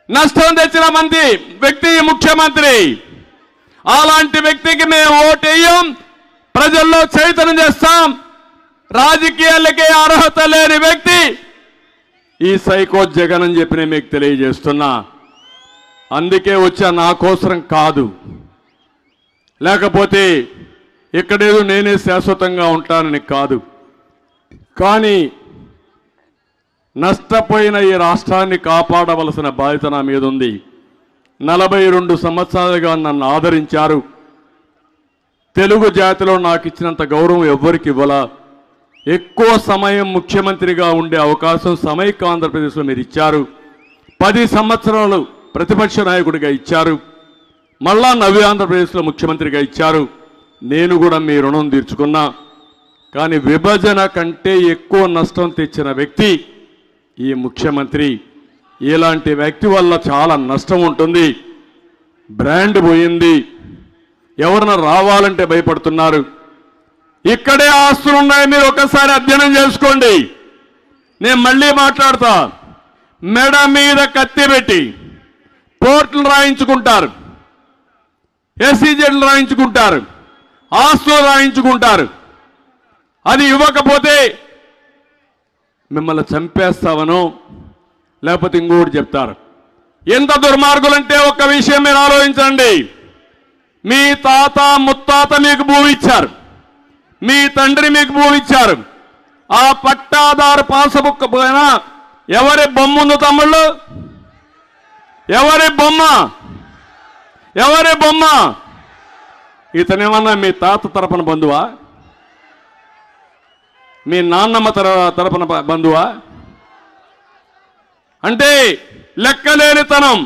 నష్టం తెచ్చిన వ్యక్తి ముఖ్యమంత్రి. అలాంటి వ్యక్తికి మేము ఓటేయం, ప్రజల్లో చైతన్యం చేస్తాం. రాజకీయాలకే అర్హత లేని వ్యక్తి ఈ సైకో జగన్ అని చెప్పి నేను మీకు తెలియజేస్తున్నా. అందుకే వచ్చా, నా కోసరం కాదు, లేకపోతే ఇక్కడేదో నేనే శాశ్వతంగా ఉంటానని కాదు. కానీ నష్టపోయిన ఈ రాష్ట్రాన్ని కాపాడవలసిన బాధ్యత నా మీద ఉంది. 42 సంవత్సరాలుగా నన్ను ఆదరించారు. తెలుగు జాతిలో నాకు ఇచ్చినంత గౌరవం ఎవ్వరికి ఇవ్వలా. ఎక్కువ సమయం ముఖ్యమంత్రిగా ఉండే అవకాశం సమైక్య ఆంధ్రప్రదేశ్లో మీరు ఇచ్చారు. 10 సంవత్సరాలు ప్రతిపక్ష నాయకుడిగా ఇచ్చారు. మళ్ళా నవ్య ఆంధ్రప్రదేశ్లో ముఖ్యమంత్రిగా ఇచ్చారు. నేను కూడా మీ రుణం తీర్చుకున్నా. కానీ విభజన కంటే ఎక్కువ నష్టం తెచ్చిన వ్యక్తి ఈ ముఖ్యమంత్రి. ఇలాంటి వ్యక్తి వల్ల చాలా నష్టం ఉంటుంది. బ్రాండ్ పోయింది. ఎవరన్నా రావాలంటే భయపడుతున్నారు. ఇక్కడే ఆస్తులు ఉన్నాయి, మీరు ఒకసారి అధ్యయనం చేసుకోండి. నేను మళ్ళీ మాట్లాడతా. మెడ మీద కత్తి పెట్టి కోర్టులు రాయించుకుంటారు, ఎస్సీజెడ్లు రాయించుకుంటారు, ఆస్తులు రాయించుకుంటారు. అది ఇవ్వకపోతే మిమ్మల్ని చంపేస్తావనో లేకపోతే ఇంకోటి చెప్తారు. ఎంత దుర్మార్గులంటే ఒక్క విషయం మీరు ఆలోచించండి. మీ తాత ముత్తాత మీకు భూమి ఇచ్చారు, మీ తండ్రి మీకు భూమి ఇచ్చారు. ఆ పట్టాదారు పాసబుక్ పైన ఎవరి బొమ్మ ఉంది తమ్ముళ్ళు? ఎవరి బొమ్మ? ఎవరి బొమ్మ? ఇతనేమన్నా మీ తాత తరపున బంధువా? మీ నాన్నమ్మ తరపున బంధువా? అంటే లెక్కలేనితనం.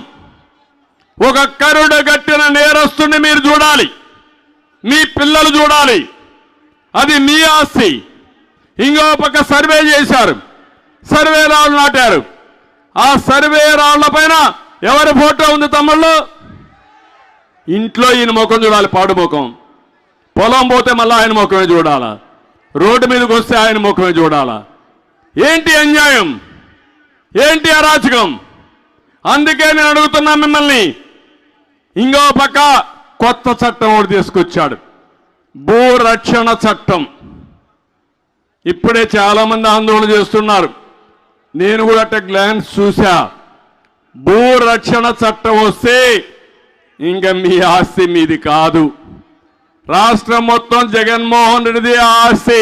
ఒక కరుడు గట్టిన నేరస్తుని మీరు చూడాలి, మీ పిల్లలు చూడాలి. అది మీ ఆస్తి. ఇంకో పక్క సర్వే చేశారు, సర్వే రాళ్ళు నాటారు. ఆ సర్వే రాళ్ల పైన ఎవరి ఫోటో ఉంది తమ్ముళ్ళు? ఇంట్లో ఈయన ముఖం చూడాలి, పాడు ముఖం. పొలం పోతే మళ్ళీ ఆయన ముఖమే చూడాలా, రోడ్డు మీదకి వస్తే ఆయన ముఖమే చూడాలా. ఏంటి అన్యాయం, ఏంటి అరాచకం? అందుకే నేను అడుగుతున్నా మిమ్మల్ని. ఇంకో పక్క కొత్త చట్టం ఒకటి తీసుకొచ్చాడు, భూరక్షణ చట్టం. ఇప్పుడే చాలా మంది ఆందోళన చేస్తున్నారు. నేను కూడా అట్ట గ్లాన్స్ చూసా. భూరక్షణ చట్టం వస్తే ఇంకా మీ ఆస్తి మీది కాదు. రాష్ట్రం మొత్తం జగన్మోహన్ రెడ్డిది ఆస్తి.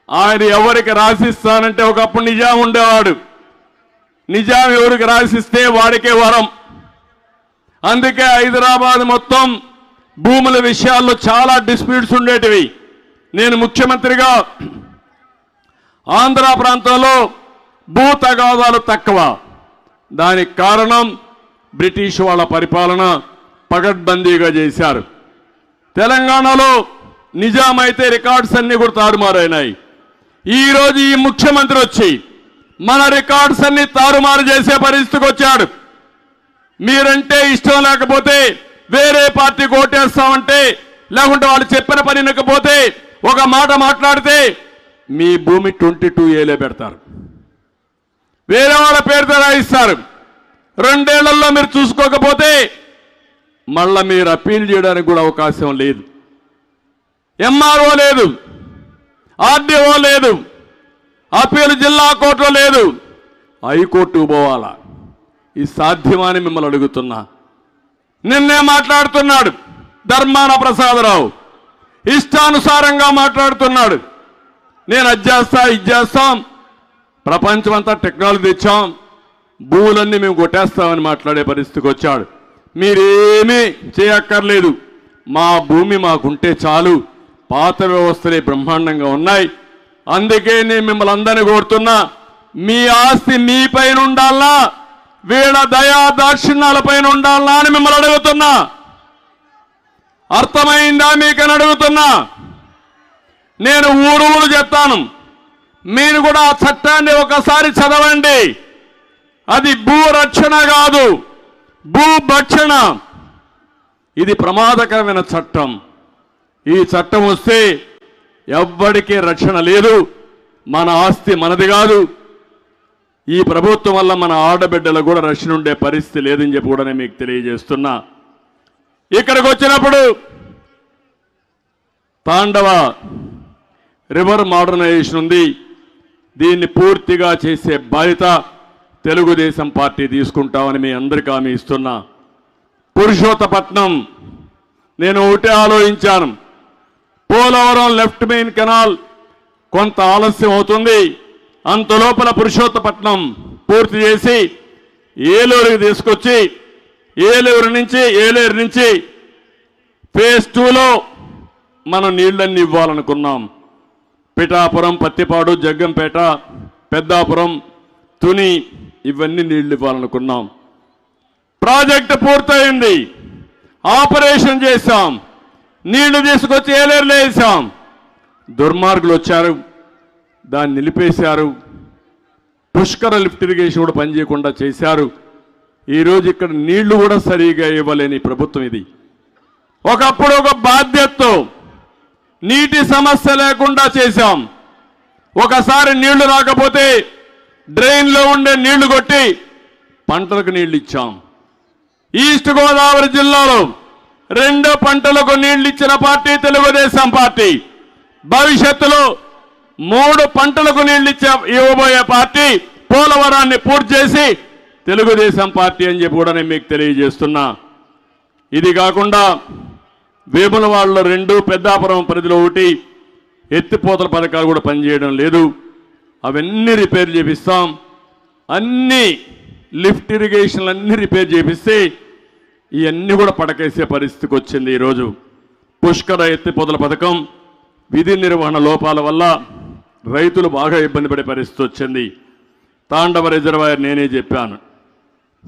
ఆయన ఎవరికి రాసిస్తానంటే ఒకప్పుడు నిజాం ఉండేవాడు. నిజాం ఎవరికి రాసిస్తే వాడికే వరం. అందుకే హైదరాబాద్ మొత్తం భూముల విషయాల్లో చాలా డిస్ప్యూట్స్ ఉండేటివి. నేను ముఖ్యమంత్రిగా ఆంధ్ర ప్రాంతంలో భూ తగాదాలు తక్కువ. దానికి కారణం బ్రిటిష్ వాళ్ళ పరిపాలన పగడ్బందీగా చేశారు. తెలంగాణలో నిజాం అయితే రికార్డ్స్ అన్ని కూడా తారుమారైనాయి. ఈరోజు ఈ ముఖ్యమంత్రి వచ్చి మన రికార్డ్స్ అన్ని తారుమారు చేసే పరిస్థితికి వచ్చాడు. మీరంటే ఇష్టం లేకపోతే వేరే పార్టీకి ఓటేస్తామంటే, లేకుంటే వాళ్ళు చెప్పిన పని వినకపోతే ఒక మాట మాట్లాడితే మీ భూమి 22A పెడతారు, వేరే వాళ్ళ పేరుతో రాయిస్తారు. 2 ఏళ్లలో మీరు చూసుకోకపోతే మళ్ళా మీరు అప్పీల్ చేయడానికి కూడా అవకాశం లేదు. ఎంఆర్ఓ లేదు, ఆర్డీఓ లేదు, అప్పీల్ జిల్లా కోర్టులో లేదు, హైకోర్టుకు పోవాలా. ఇది సాధ్యమని మిమ్మల్ని అడుగుతున్నా. నిన్నే మాట్లాడుతున్నాడు ధర్మాన ప్రసాదరావు, ఇష్టానుసారంగా మాట్లాడుతున్నాడు. నేను అది చేస్తా, ఇది చేస్తాం, ప్రపంచం అంతా టెక్నాలజీ తెచ్చాం, భూములన్నీ మేము కొట్టేస్తామని మాట్లాడే పరిస్థితికి వచ్చాడు. మీరేమీ చేయక్కర్లేదు, మా భూమి మాకుంటే చాలు, పాత వ్యవస్థలే బ్రహ్మాండంగా ఉన్నాయి. అందుకే నేను మిమ్మల్ని అందరినీ కోరుతున్నా, మీ ఆస్తి మీ పైన ఉండాలా, వీళ్ళ దయా దాక్షిణ్యాల పైన ఉండాలా అని మిమ్మల్ని అడుగుతున్నా. అర్థమైందా మీకని అడుగుతున్నా. నేను ఊరు చెప్తాను, మీరు కూడా ఆ చట్టాన్ని ఒకసారి చదవండి. అది భూరక్షణ కాదు, భూభక్షణ. ఇది ప్రమాదకరమైన చట్టం. ఈ చట్టం వస్తే ఎవ్వడికి రక్షణ లేదు. మన ఆస్తి మనది కాదు. ఈ ప్రభుత్వం వల్ల మన ఆడబిడ్డలకు కూడా రక్షణ ఉండే పరిస్థితి లేదని చెప్పి కూడా నేను మీకు తెలియజేస్తున్నా. ఇక్కడికి వచ్చినప్పుడు తాండవ రివర్ మోడర్నైజేషన్ ఉంది. దీన్ని పూర్తిగా చేసే బాధ్యత తెలుగుదేశం పార్టీ తీసుకుంటామని మీ అందరికీ హామీ ఇస్తున్నా. పురుషోత్తపట్నం నేను ఒకటే ఆలోచించాను. పోలవరం లెఫ్ట్ మెయిన్ కెనాల్ కొంత ఆలస్యం అవుతుంది. అంతలోపల పురుషోత్తపట్నం పూర్తి చేసి ఏలూరుకి తీసుకొచ్చి ఏలూరు నుంచి ఫేజ్ 2లో మనం నీళ్ళన్నీ ఇవ్వాలనుకున్నాం. పిఠాపురం, పత్తిపాడు, జగ్గంపేట, పెద్దాపురం, తుని ఇవన్నీ నీళ్లు ఇవ్వాలనుకున్నాం. ప్రాజెక్టు పూర్తయింది. ఆపరేషన్ చేశాం. నీళ్లు తీసుకొచ్చి ఏలేరులో వేసాం. దుర్మార్గులు వచ్చారు, దాన్ని నిలిపేశారు. పుష్కర లిఫ్ట్ ఇరిగేషన్ కూడా పనిచేయకుండా చేశారు. ఈరోజు ఇక్కడ నీళ్లు కూడా సరిగా ఇవ్వలేని ప్రభుత్వం ఇది. ఒకప్పుడు ఒక బాధ్యతతో నీటి సమస్య లేకుండా చేశాం. ఒకసారి నీళ్లు రాకపోతే డ్రైన్లో ఉండే నీళ్లు కొట్టి పంటలకు నీళ్లు ఇచ్చాం. ఈస్ట్ గోదావరి జిల్లాలో 2 పంటలకు నీళ్లు ఇచ్చిన పార్టీ తెలుగుదేశం పార్టీ. భవిష్యత్తులో 3 పంటలకు నీళ్లు ఇవ్వబోయే పార్టీ. పోలవరాన్ని పూర్తి చేసి తెలుగుదేశం పార్టీ అని చెప్పి కూడా నేను మీకు తెలియజేస్తున్నా. ఇది కాకుండా వేములవాడలో 2, పెద్దాపురం పరిధిలో 1 ఎత్తిపోతల పథకాలు కూడా పనిచేయడం లేదు. అవన్నీ రిపేర్ చేపిస్తాం. అన్ని లిఫ్ట్ ఇరిగేషన్లు అన్నీ రిపేర్ చేపిస్తే ఇవన్నీ కూడా పడకేసే పరిస్థితికి వచ్చింది. ఈరోజు పుష్కర ఎత్తిపోతల పథకం విధి నిర్వహణ లోపాల వల్ల రైతులు బాగా ఇబ్బంది పడే పరిస్థితి వచ్చింది. తాండవ రిజర్వాయర్ నేనే చెప్పాను,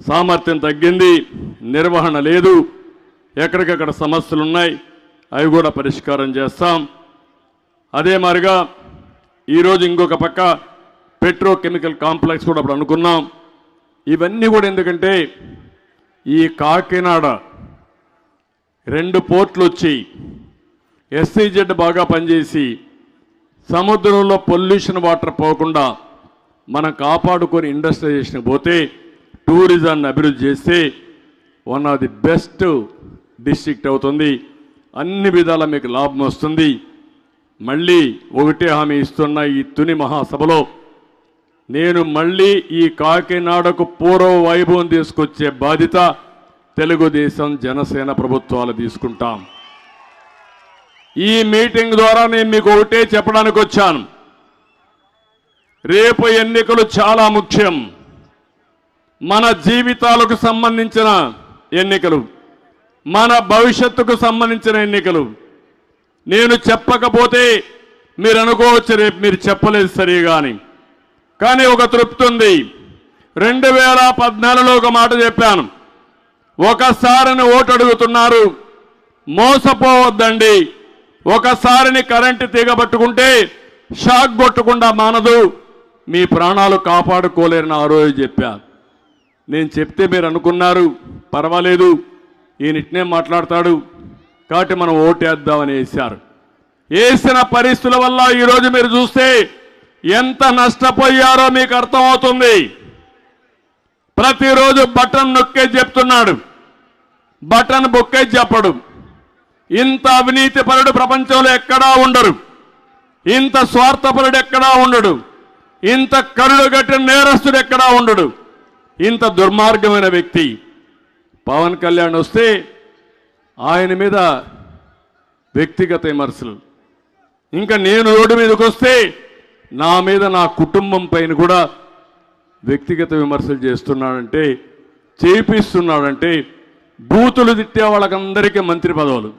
సామర్థ్యం తగ్గింది, నిర్వహణ లేదు, ఎక్కడికక్కడ సమస్యలు ఉన్నాయి, అవి కూడా పరిష్కారం చేస్తాం. అదే మాదిరిగా ఈరోజు ఇంకొక పక్క పెట్రోకెమికల్ కాంప్లెక్స్ కూడా అప్పుడు అనుకున్నాం. ఇవన్నీ కూడా ఎందుకంటే ఈ కాకినాడ 2 పోర్ట్లు వచ్చి SEZ బాగా పనిచేసి సముద్రంలో పొల్యూషన్ వాటర్ పోకుండా మనం కాపాడుకొని ఇండస్ట్రియలైజేషన్కి పోతే టూరిజాన్ని అభివృద్ధి చేస్తే one of the best district అవుతుంది. అన్ని విధాలా మీకు లాభం వస్తుంది. మళ్ళీ ఒకటే హామీ ఇస్తున్న ఈ తుని మహాసభలో నేను మళ్ళీ ఈ కాకినాడకు పూర్వ వైభవం తీసుకొచ్చే బాధ్యత తెలుగుదేశం జనసేన ప్రభుత్వాలు తీసుకుంటాం. ఈ మీటింగ్ ద్వారా నేను మీకు ఒకటే చెప్పడానికి వచ్చాను. రేపు ఎన్నికలు చాలా ముఖ్యం. మన జీవితాలకు సంబంధించిన ఎన్నికలు, మన భవిష్యత్తుకు సంబంధించిన ఎన్నికలు. నేను చెప్పకపోతే మీరు అనుకోవచ్చు రేపు మీరు చెప్పలేదు సరిగా అని. కానీ ఒక తృప్తి ఉంది. 2014లో ఒక మాట చెప్పాను, ఒకసారిని ఓటు అడుగుతున్నారు, మోసపోవద్దండి. ఒకసారిని కరెంటు తీగబట్టుకుంటే షాక్ కొట్టకుండా మానదు, మీ ప్రాణాలు కాపాడుకోలేరని ఆ రోజు చెప్పాను. నేను చెప్తే మీరు అనుకున్నారు పర్వాలేదు ఈయనిట్నే మాట్లాడతాడు కాబట్టి మనం ఓటేద్దామని వేశారు. వేసిన పరిస్థితుల వల్ల ఈరోజు మీరు చూస్తే ఎంత నష్టపోయారో మీకు అర్థమవుతుంది. ప్రతిరోజు బటన్ నొక్కే చెప్తున్నాడు, బటన్ బొక్కే చెప్పడు. ఇంత అవినీతిపరుడు ప్రపంచంలో ఎక్కడా ఉండరు, ఇంత స్వార్థపరుడు ఎక్కడా ఉండడు, ఇంత కరుడు గట్టిన నేరస్తుడు ఎక్కడా ఉండడు, ఇంత దుర్మార్గమైన వ్యక్తి. పవన్ కళ్యాణ్ వస్తే ఆయన మీద వ్యక్తిగత విమర్శలు, ఇంకా నేను రోడ్డు మీదకి వస్తే నా మీద నా కుటుంబం పైన కూడా వ్యక్తిగత విమర్శలు చేస్తున్నాడంటే, చేపిస్తున్నాడంటే బూతులు తిట్టే వాళ్ళకందరికీ మంత్రి పదవులు.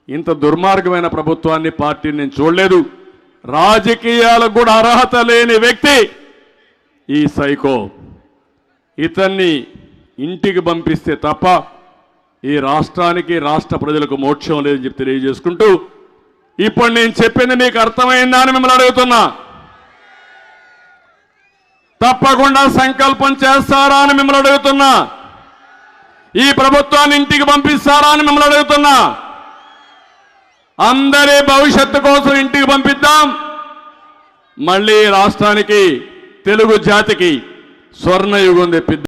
ఇంత దుర్మార్గమైన ప్రభుత్వాన్ని పార్టీని నేను చూడలేదు. రాజకీయాలకు కూడా అర్హత లేని వ్యక్తి ఈ సైకో. ఇతన్ని ఇంటికి పంపిస్తే తప్ప ఈ రాష్ట్రానికి రాష్ట్ర ప్రజలకు మోక్షం లేదని చెప్పి తెలియజేసుకుంటూ, ఇప్పుడు నేను చెప్పింది మీకు అర్థమైందా అని మిమ్మల్ని అడుగుతున్నా. తప్పకుండా సంకల్పం చేస్తారా అని మిమ్మల్ని అడుగుతున్నా. ఈ ప్రభుత్వాన్ని ఇంటికి పంపిస్తారా అని మిమ్మల్ని అడుగుతున్నా. అందరి భవిష్యత్తు కోసం ఇంటికి పంపిద్దాం. మళ్ళీ రాష్ట్రానికి, తెలుగు జాతికి స్వర్ణయుగం తెప్పిద్దాం.